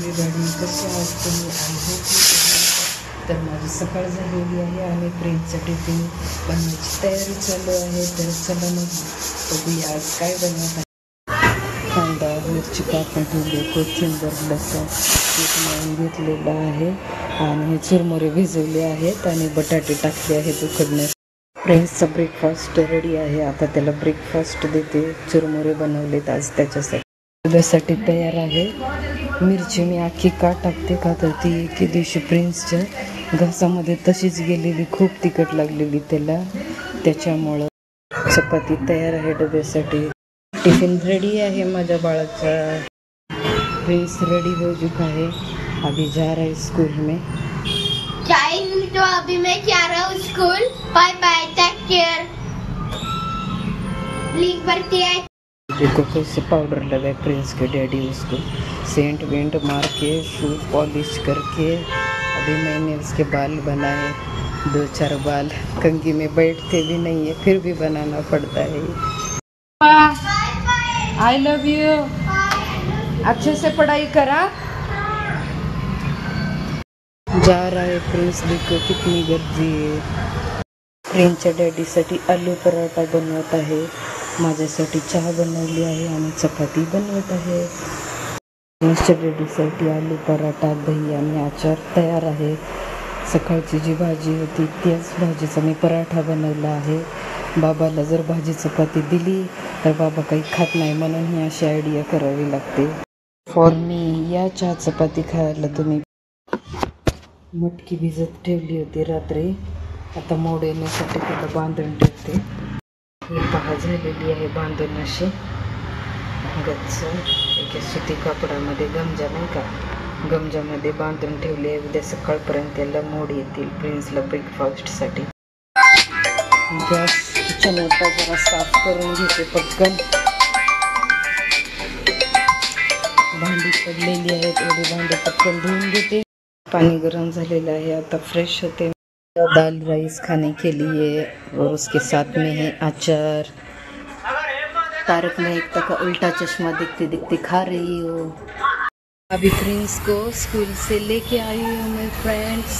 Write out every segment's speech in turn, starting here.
Everybody, कसे आहात तुम्ही? आय होप तर माझी सकाळ झालेली आहे आणि फ्रेंडचा टिफिन बनवायची तयारी चालू आहे. तर चला मग बघूया आज काय बनवत आहे. कांदा मिरची कापून ठेवली, कोथिंबर लसूण मळून घेतलेला आहे आणि चुरमुरे भिजवले आहेत आणि बटाटे टाकले आहेत उकडण्यास. फ्रेंड्सचा ब्रेकफास्ट रेडी आहे. आता त्याला ब्रेकफास्ट देते. चुरमुरे बनवलेत आज त्याच्यासाठी. डब्यासाठी तयार आहे. मिरची मी अख्खी का टाकते का तर ती एके दिवशी प्रिन्सच्या घासामध्ये तशीच गेलेली, खूप तिखट लागलेली त्याच्यामुळं. चपाती तयार आहे डब्यासाठी. टिफिन रेडी आहे माझ्या बाळाचा. प्रिंस रेडी हो चुका है, अभी जा रहा है स्कूल में. तो अभी मैं जा रहा हूँ school. Bye bye, take care. लीव भरती है. देखो कैसे पाउडर लगाए प्रिंस के डैडी, उसको सेंट वेंट मार के शू पॉलिश करके. अभी मैंने उसके बाल बनाए, 2-4 बाल. कंघी में बैठते भी नहीं है, फिर भी बनाना पड़ता है. I love you. अच्छे से पढ़ाई करा. जा रहा है प्रिंस, देखो कितनी गर्दी है. प्रिंसच्या डॅडीसाठी आलू पराठा बनवत आहे, माझ्यासाठी चहा बनवली आहे आणि चपाती बनवत आहे. प्रिंसच्या डॅडीसाठी आलू पराठा, दही आणि आचार तयार आहे. सकाळची जी भाजी होती त्याच भाजीचा मी पराठा बनवला आहे. बाबाला जर भाजी चपाती दिली तर बाबा काही खात नाही, म्हणून ही अशी आयडिया करावी लागते. फॉर मी या चहा चपाती खायला तुम्ही. मटकी भिजत ठेवली होती रात्री, आता मोड येण्यासाठी त्याला बांधून ठेवते. ही पहा झालेली आहे बांधून अशी गच्च. एका सुती कापडामध्ये गमजा नाही का, गमजामध्ये बांधून ठेवली आहे. उद्या सकाळपर्यंत त्याला मोड येतील प्रिन्सला ब्रेकफास्टसाठी. गॅस किचन ओटा जरा साफ करून घेते पटकन. भांडी पडलेली आहेत, एवढी भांडी पटकन धुवून घेते. पानी गरम झालेला आहे, आता फ्रेश होते. दाल राइस खाने के लिए और उसके साथ में है अचार. तारक मेहता का उल्टा चश्मा दिखते दिखते खा रही हो. अभी प्रिंस को स्कूल से लेके आई हूँ मैं फ्रेंड्स.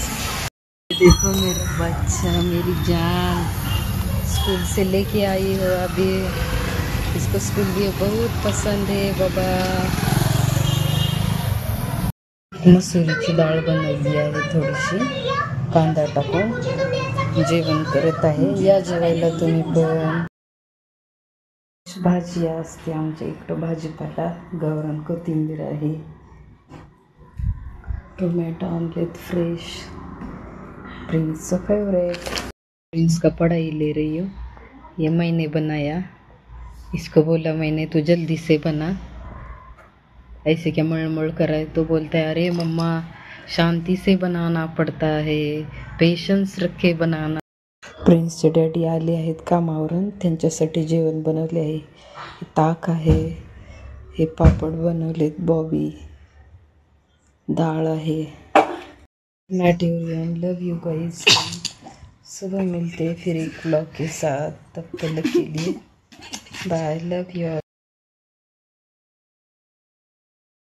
देखो मेरा बच्चा, मेरी जान, स्कूल से लेके आई हो. अभी इसको स्कूल भी बहुत पसंद है बाबा. मसुरीची डाळ बनवली आहे थोडीशी, कांदा टाकून जेवण करत आहे. या जेवायला तुम्ही पण. भाजी असते आमच्या इकडं, भाजीपाला गावरान कोथिंबीर आहे, टोमॅटो ऑमलेट फ्रेश. प्रिंस का फेवरेट. प्रिंस का पढ़ाई ले रही हो. ये मैंने बनाया, इसको बोला मैंने तू जल्दी से बना. ऐसे क्या मळमळ कराए तो बोलता है अरे मम्मा शांति से बनाना पड़ता है, पेशेंस रखे बनाना. प्रिन्सचे डॅडी आले आहेत कामावरून, त्यांच्यासाठी जेवण बनवले आहे. ताक आहे, हे पापड बनवलेत बॉबी, डाळ आहे. नाटिवरियन लव यू गाइस. सुबह मिलते फिर एक ब्लॉग के साथ, तब तक के लिए बाय, लव यू.